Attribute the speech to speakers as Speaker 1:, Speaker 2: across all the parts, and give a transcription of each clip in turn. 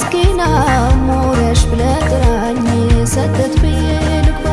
Speaker 1: ምስኪና ሞረሽ ብለህ ጥራኝ ሰተት ብዬ ልግባ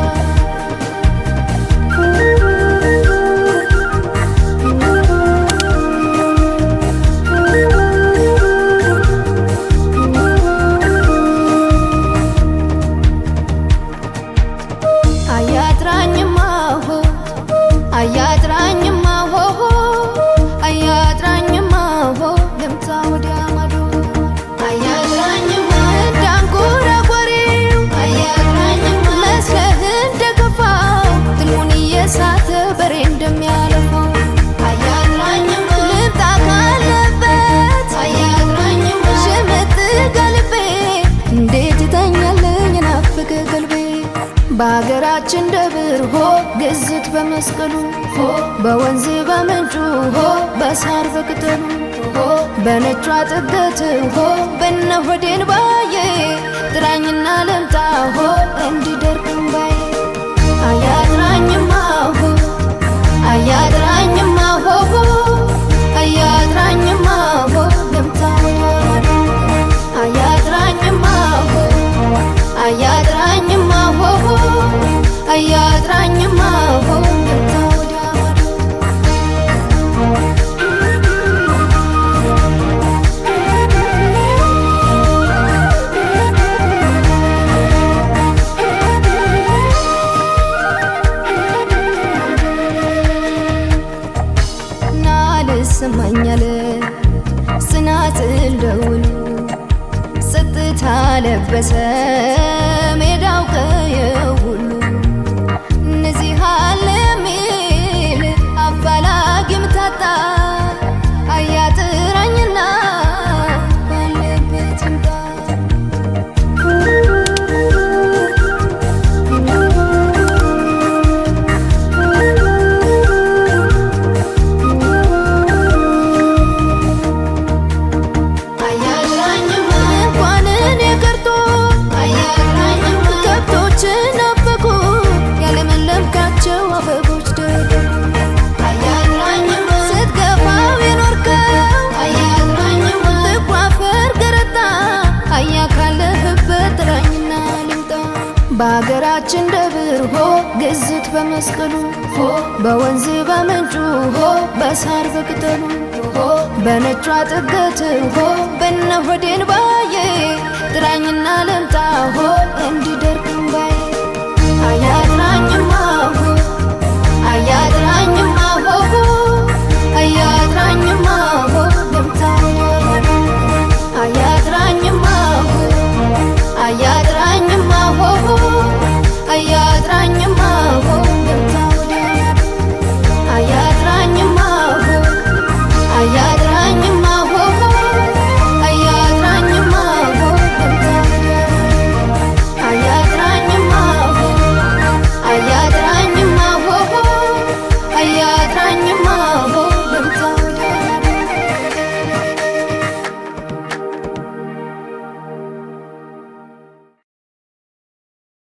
Speaker 1: በአገራችን ደብር ሆ ግዝት በመስቀሉ ሆ በወንዝ በምንጩ ሆ በሳር በቅጠሉ ሆ በነጯ ጥገት ሆ በነሆዴን ባዬ ጥራኝና ልምጣ ሆ እንዲደርቅም ባዬ አያጥራኝማ ሆ አያጥራኝማ ሆ አያጥራኝማ ሆ ልምጣ አያጥራኝማ ሆ አያጥራኝማ ሆ አያጥራኝማ ሆ ልምጣ ወዲያ ናልስማኛለ ጽናጽል ደውሉ ጸጥታ ለበሰ ሜዳው ቀየው ሁሉ እነዚህ አለሚል አፋላጊም ታጣ አያጥራኝና ባለበት ይምጣ በአገራችን ደብር ሆ ግዝት በመስቀሉ ሆ በወንዝ በምንጩ ሆ በሳር በቅጠሉ ሆ በነጯ ጥገት ሆ በነሆዴን ባዬ ጥራኝና ልምጣ ሆ እንዲደ